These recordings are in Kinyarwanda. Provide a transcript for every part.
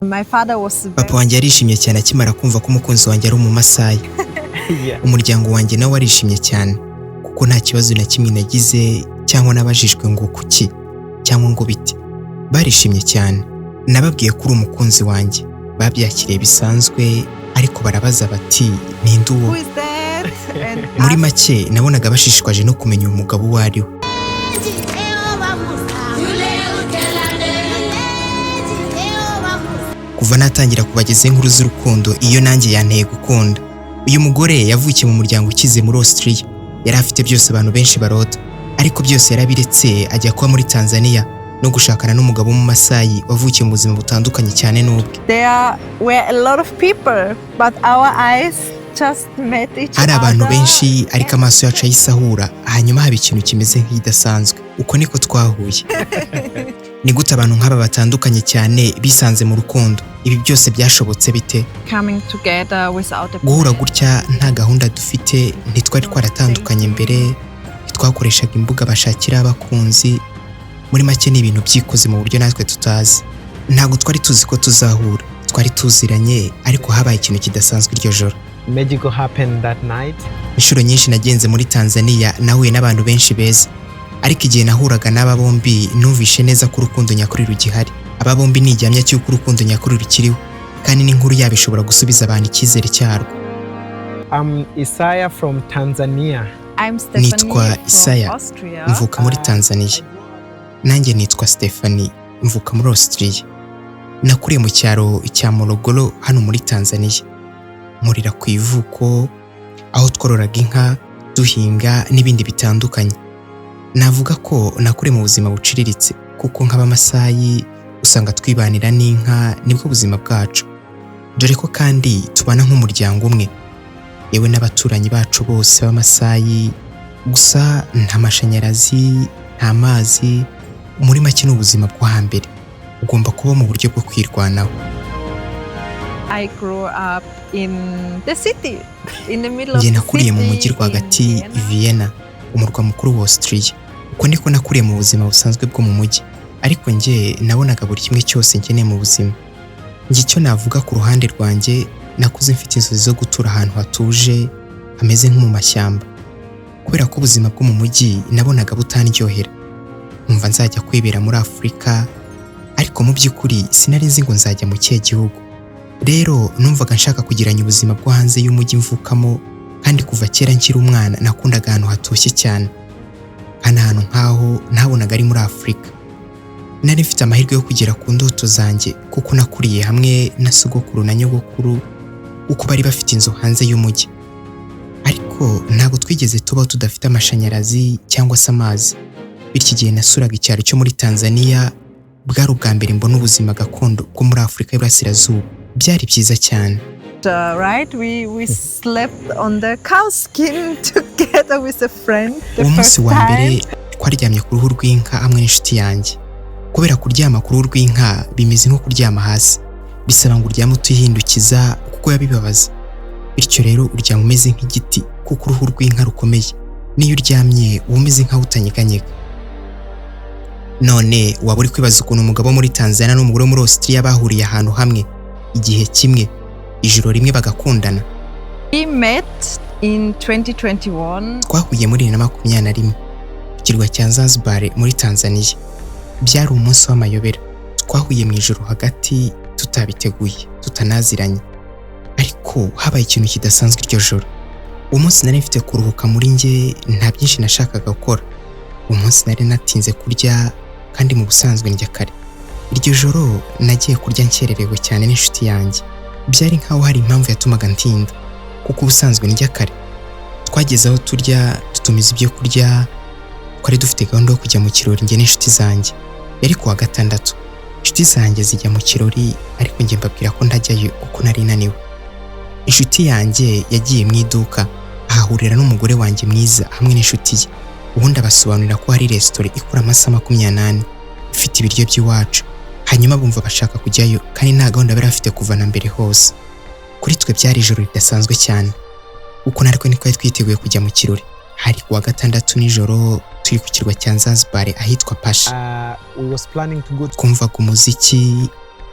My father was Papa wanjye yarishimye cyane akimara kumva ko umukunzi wanjye ari mu Maasai. Umuryango wanjye nawe warishimye cyane kuko nta kibazo na kimwe nagize cyangwa nabajijwe ngo kuki cyangwa ngo biti. Barishimye cyane. Nababwiye ko uri umukunzi wanjye. Babyakiriye bisanzwe ariko barabaza bati ninde uwo? Muri make nabonaga bashishikaje no kumenya uyu mugabo uwo ari we. Kuva natangira kubageza inkuru z'urukundo iyo nanjye yanteye gukunda. Uyu mugore yavukiye mu muryango ukize muri Australia. Yari afite byose abantu benshi barota, ariko byose yarabiretse ajya kuba muri Tanzania no gushakana n'umugabo mu Maasai wavukiye mu buzima butandukanye cyane n'ubwe. There were a lot of people, but our eyes just met each other. Hari abantu benshi ariko amaso yacu ayisahura, hanyuma haba ikintu kimeze nk'idasanzwe. Uko niko twahuye. Ni gute abantu nk'aba batandukanye cyane bisanze mu rukundo? Ibi byose byashobotse bite? Coming together without a Guhura gutya nta gahunda dufite, ntitwari twaratandukanye mbere, twakoreshaga imbuga bashakira abakunzi. Muri make ni ibintu byikoze mu buryo natwe tutazi. Ntabwo twari tuzi ko tuzahura, twari tuziranye, ariko habaye ikintu kidasanzwe iryo joro. Magical happened that night. Inshuro nyinshi nagenze muri Tanzania nahuye n'abantu benshi beza, ariko igihe nahuraga n'aba bombi numvishe neza ko urukundo nyakuri rugihari. Aba bombi ni igihamya cy'uko urukundo nyakuri rukiriho, kandi n'inkuru yabo ishobora gusubiza abantu icyizere cyarwo. Isaiah from Tanzania. Nitwa Isaiah, mvuka muri Tanzania. Nanjye nitwa Stephanie, mvuka muri Australia. Nakuriye mu cyaro cya Morogoro hano muri Tanzania. Nkurira ku ivuko aho twororaga inka, duhinga n'ibindi bitandukanye. Navuga ko nakuriye mu buzima buciriritse kuko nk'Abamaasai usanga twibanira n'inka, nibwo buzima bwacu. Dore ko kandi tubana nk'umuryango umwe, yewe n'abaturanyi bacu bose b'Abamaasai. Gusa nta mashanyarazi, nta mazi. Muri make ni ubuzima bwo hambere, ugomba kuba mu buryo bwo kwirwanaho. I grew up in the city, in the middle of Njye the nakuriye mu mujyi city, rwagati in Vienna, umurwa mukuru wa Australia. Uko niko nakuriye mu buzima busanzwe bwo mu mujyi, ariko njye nabonaga buri kimwe cyose nkeneye mu buzima. Njye icyo navuga ku ruhande rwanjye, nakuze mfite inzozi zo gutura ahantu hatuje, hameze nko mu mashyamba. Kubera ko ubuzima bwo mu mujyi nabonaga butandyohera. Numva nzajya kwibera muri Afurika, ariko mu by'ukuri sinari nzi ngo nzajya mu kihe gihugu. Rero numvaga nshaka kugiranya ubuzima bwo hanze y'umujyi mvukamo, kandi kuva kera nkiri umwana nakundaga ahantu hatoshye cyane. Kandi ahantu nk'aho nabonaga ari muri Afurika. Nari mfite amahirwe yo kugera ku ndoto zanjye kuko nakuriye hamwe na sogokuru na nyogokuru, uko bari bafite inzu hanze y'umujyi. Ariko ntabwo twigeze tubaho tudafite amashanyarazi cyangwa se amazi. Bityo igihe nasuraga icyaro cyo muri Tanzania, bwari ubwa mbere mbona ubuzima gakondo bwo muri Afurika y'Iburasirazuba. Byari byiza cyane. right, we slept on the cow skin together with a friend. Uwo munsi wa mbere twaryamye ku ruhu rw'inka hamwe n'inshuti yanjye. Kubera kuryama ku ruhu rw'inka bimeze nko kuryama hasi, bisaba ngo uryame utihindukiza kuko yabibabaza. Bityo rero uryama umeze nk'igiti kuko uruhu rw'inka rukomeye. Niyo uryamye uba umeze nkaho utanyeganyega. None waba uri kwibaza ukuntu umugabo muri Tanzania n'umugore muri Australia bahuriye ahantu hamwe igihe kimwe, ijoro rimwe bagakundana. We met in 2021. Twahuye muri 2021 ku kirwa cya Zanzibar muri Tanzania. Byari umunsi w'amayobera. Twahuye mu ijoro hagati, tutabiteguye, tutanaziranye, ariko habaye ikintu kidasanzwe iryo joro. Uwo munsi nari mfite kuruhuka muri njye, nta byinshi nashakaga gukora. Uwo munsi nari natinze kurya, kandi mu busanzwe ndya kare. Iryo joro nagiye kurya nkererewe cyane n'inshuti yanjye. Byari nkaho hari impamvu yatumaga ntinda, kuko ubusanzwe ndya kare. Twageze aho turya, tutumiza ibyo kurya. Twari dufite gahunda yo kujya mu kirori njye n'inshuti zanjye. Yari kuwa gatandatu. Inshuti zanjye zijya mu kirori, ariko njye mbabwira ko ntajyayo kuko nari naniwe. Inshuti yanjye yagiye mu iduka, ahahurira n'umugore wanjye mwiza hamwe n'inshuti ye. Ubundi abasobanurira ko hari resitora ikora amasaha 28 ifite ibiryo by'iwacu. Hanyuma bumva bashaka kujyayo, kandi nta gahunda bari bafite kuva na mbere hose. Kuri twe byari ijoro ridasanzwe cyane, uko nariko niko twiteguye kujya mu kirori. Hari kuwa gatandatu nijoro turi ku kirwa cya Zanzibar ahitwa Pasha. We was planning to go to Kumvaga umuziki,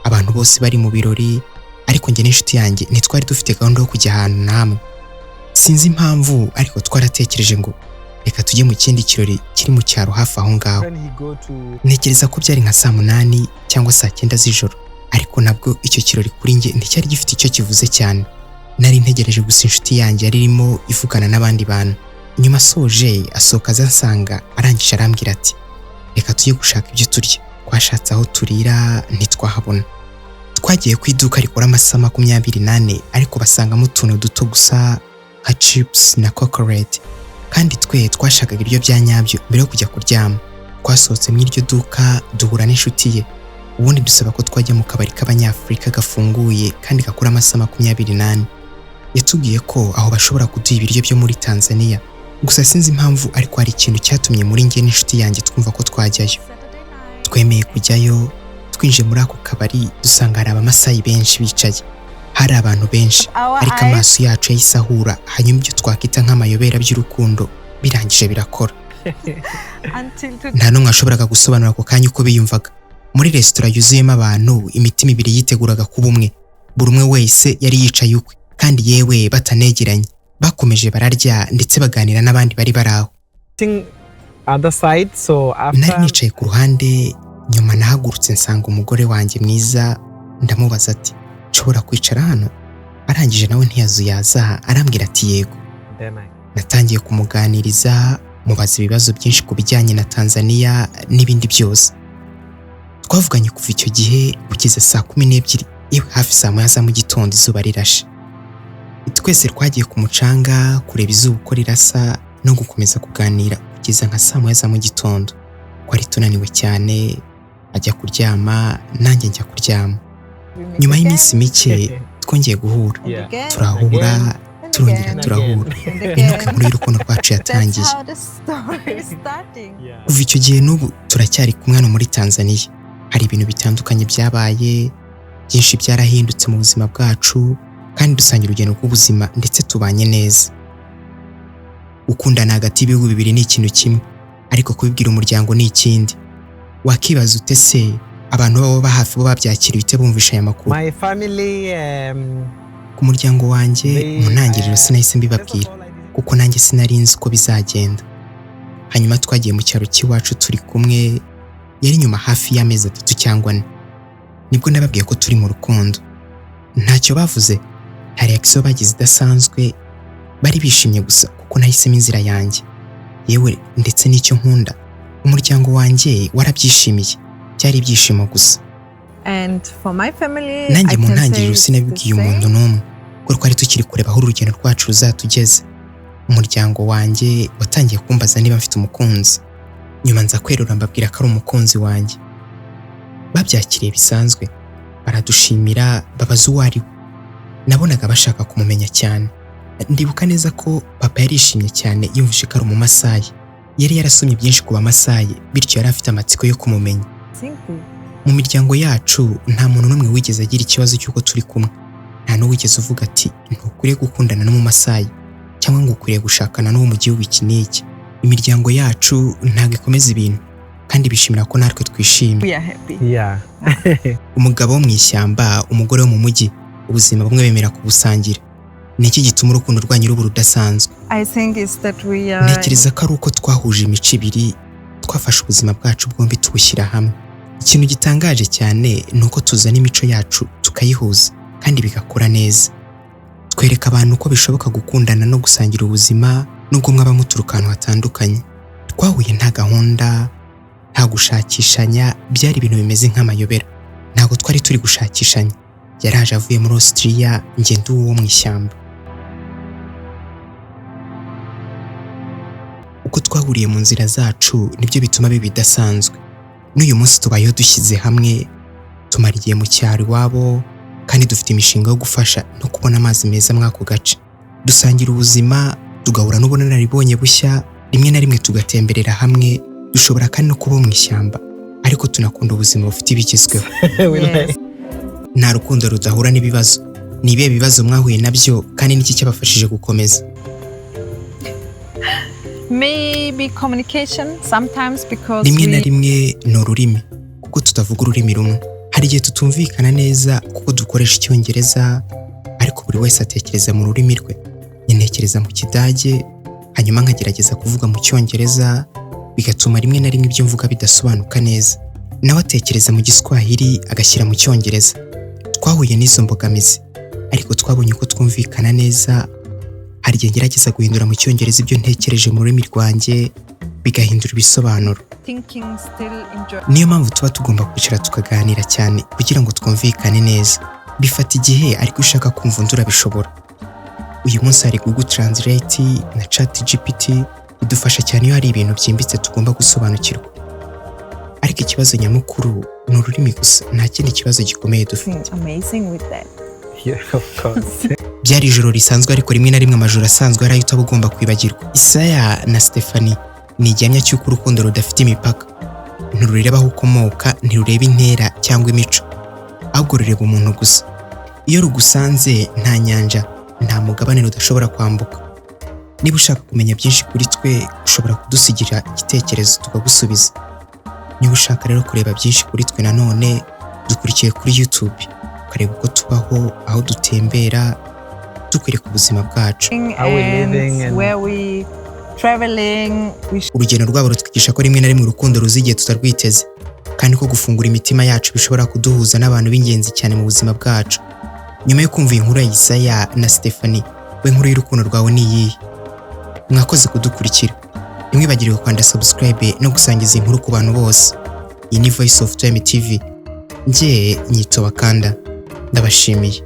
abantu bose bari mu birori, ariko njye n'inshuti yanjye ntitwari dufite gahunda yo kujya ahantu namwe. Sinzi impamvu, ariko twaratekereje ngo reka tujye mu kindi kirori kiri mu cyaro hafi aho ngaho. Ntekereza ko byari nka saa 8 cyangwa saa 9 z'ijoro, ariko nabwo icyo kirori kuri njye nticyari gifite icyo kivuze cyane. Nari ntegereje gusa inshuti yanjye yari irimo ivugana n'abandi bantu. Nyuma soje asohoka azansanga, arangije arambwira ati reka tujye gushaka ibyo turya. Twashatse aho turira ntitwahabona. Twagiye ku iduka rikora amasaha 24, ariko basangamo utuntu duto gusa nka chips na chocolate, kandi twe twashakaga ibiryo bya nyabyo mbere yo kujya kuryama. Twasohotse mu iryo duka duhura n'inshuti ye, ubundi dusaba ko twajya mu kabari k'Abanyafurika gafunguye kandi gakora amasaha 28. Yatubwiye ko aho bashobora kuduha ibiryo byo muri Tanzania. Gusa sinzi impamvu, ariko hari ikintu cyatumye muri njye n'inshuti yanjye twumva ko twajyayo. Twemeye kujyayo. Twinjiye muri ako kabari dusanga hari Maasai benshi bicaye. Hari abantu benshi, ariko amaso yacu yahise ahura, hanyuma ibyo twakita nk'amayobera by'urukundo birangije birakora. Nta n'umwe washoboraga gusobanura ako kanya uko biyumvaga. Muri resitora yuzuyemo abantu, imitima ibiri yiteguraga kuba umwe. Buri umwe wese yari yicaye ukwe, kandi yewe batanegeranye. Bakomeje bararya ndetse baganira n'abandi bari baraho. Nari nicaye ku ruhande, nyuma nahagurutse nsanga umugore wanjye mwiza. Ndamubaza ati nshobora kwicara hano? Arangije nawe ntiyazuyaza, arambwira ati yego. Natangiye kumuganiriza, mubaza ibibazo byinshi ku bijyanye na Tanzania n'ibindi byose. Twavuganye kuva icyo gihe kugeza saa 12, yewe hafi saa 1 za mu gitondo izuba rirashe. Twese twagiye ku mucanga kureba izuba uko rirasa no gukomeza kuganira kugeza nka saa 1 za mu gitondo. Twari tunaniwe cyane, ajya kuryama nanjye njya kuryama. Nyuma y'iminsi mike twongeye guhura. Turahura, turongera turahura. Inuka muri Urukundo rwacu yatangiye. Kuva icyo gihe n'ubu turacyari kumwe no muri Tanzania. Hari ibintu bitandukanye byabaye, byinshi byarahindutse mu buzima bwacu, kandi dusangira urugendo rw'ubuzima ndetse tubanye neza. Gukundana hagati y'ibihugu bibiri ni ikintu kimwe, ariko kubibwira umuryango ni ikindi. Wakibaza ute se abantu baba hafi bo babyakira bite bumvisha aya makuru? Ku muryango wanjye mu ntangiriro sinahise mbibabwira, kuko nanjye sinari nzi uko bizagenda. Hanyuma twagiye mu cyaro cy'iwacu turi kumwe, yari nyuma hafi y'amezi 3 cyangwa 4. Nibwo nababwiye ko turi mu rukundo. Ntacyo bavuze, hari reaction bagize idasanzwe. Bari bishimye gusa kuko nahisemo inzira yanjye, yewe ndetse n'icyo nkunda. Umuryango wanjye warabyishimiye, byari ibyishimo gusa. Nanjye mu ntangiriro sinabibwiye umuntu n'umwe, kuko twari tukiri kureba aho urugendo rwacu ruzatugeze. Umuryango wanjye watangiye kumbaza niba mfite umukunzi. Nyuma nza kwerura mbabwira ko ari umukunzi wanjye. Babyakiriye bisanzwe, baradushimira, babaza uwo ari we. Nabonaga bashaka kumumenya cyane. Ndibuka neza ko papa yarishimye cyane yumvise ko ari Maasai. Yari yarasomye byinshi ku Maasai, bityo yari afite amatsiko yo kumumenya. Mu miryango yacu nta muntu n'umwe wigeze agira ikibazo cy'uko turi kumwe. Nta n'uwigeze uvuga ati ntukwiriye gukundana Maasai cyangwa ngo ukwiriye gushakana n'uwo mu gihugu iki n'iki. Imiryango yacu ntabwo ikomeza ibintu, kandi bishimira ko natwe twishimye. Umugabo wo mu ishyamba, umugore wo mu mujyi, ubuzima bumwe bemera kubusangira. Niki gituma urukundo rwanyu ruba rudasanzwe? Ntekereza ko ari uko twahuje imico ibiri, twafashe ubuzima bwacu bwombi tubushyira hamwe. Ikintu gitangaje cyane ni uko tuzana imico yacu tukayihuza, kandi bigakora neza. Twereka abantu ko bishoboka gukundana no gusangira ubuzima nubwo mwaba muturuka ahantu hatandukanye. Twahuye nta gahunda, nta gushakishanya, byari ibintu bimeze nk'amayobera. Ntabwo twari turi gushakishanya. Yaraje avuye muri Australia, njye ndi uwo mu ishyamba. Uko twahuriye mu nzira zacu nibyo bituma biba bidasanzwe. N'uyu munsi tubayeho dushyize hamwe, tumara igihe mu cyaro iwabo, kandi dufite imishinga yo gufasha no kubona amazi meza mw'ako gace. Dusangira ubuzima, tugahura n'ubunararibonye bushya, rimwe na rimwe tugatemberera hamwe. Dushobora kandi no kuba mu ishyamba, ariko tunakunda ubuzima bufite ibigezweho. Nta rukundo rudahura n'ibibazo. Ni ibihe bibazo mwahuye nabyo, kandi niki cyabafashije gukomeza? Maybe communication sometimes because rimwe na rimwe ni ururimi, kuko tutavuga ururimi rumwe. hari igihe tutumvikana neza kuko dukoresha icyongereza ariko buri wese atekereza mu rurimi rwe. Ntekereza mu kidage hanyuma nkagerageza kuvuga mu cyongereza bigatuma rimwe na rimwe ibyo mvuga bidasobanuka neza. Nawe atekereza mu giswahili agashyira mu cyongereza. Twahuye n'izo mbogamizi ariko twabonye ko twumvikana neza. Hari igihe ngerageza guhindura mu cyongereza ibyo ntekereje mu rurimi rwanjye bigahindura ibisobanuro. Niyo mpamvu tuba tugomba kwicara tukaganira cyane kugira ngo twumvikane neza. Bifata igihe ariko ushaka kumva undi urabishobora. Uyu munsi hari Google Translate na ChatGPT bidufasha cyane iyo hari ibintu byimbitse tugomba gusobanukirwa. Ariko ikibazo nyamukuru ni ururimi gusa, nta kindi kibazo gikomeye dufite. Yeah, of course. Byari ijoro risanzwe ariko rimwe na rimwe amajoro asanzwe ari ayo utaba ugomba kwibagirwa. Isaya na Stephanie ni igihamya cy'uko urukundo rudafite imipaka. Ntirureba aho ukomoka, ntirureba intera cyangwa imico, ahubwo rureba umuntu gusa. Iyo rugusanze nta nyanja, nta mugabane rudashobora kwambuka. Niba ushaka kumenya byinshi kuri twe, ushobora kudusigira igitekerezo tukagusubiza. Niba ushaka rero kureba byinshi kuri twe nanone, dukurikiye kuri YouTube, ukareba uko tubaho, aho dutembera, dukwereka ubuzima bwacu. Urugendo rwabo rutwigisha ko rimwe na rimwe urukundo ruza igihe tutarwiteze, kandi ko gufungura imitima yacu bishobora kuduhuza n'abantu b'ingenzi cyane mu buzima bwacu. Nyuma yo kumva inkuru ya Isaya na Stephanie, we inkuru y'urukundo rwawe ni iyihe? Mwakoze kudukurikira. Ntimwibagirwe kwanda subscribe no gusangiza inkuru ku bantu bose. Iyi ni Voice of Time TV. Njye nyitoba Kanda. Ndabashimiye.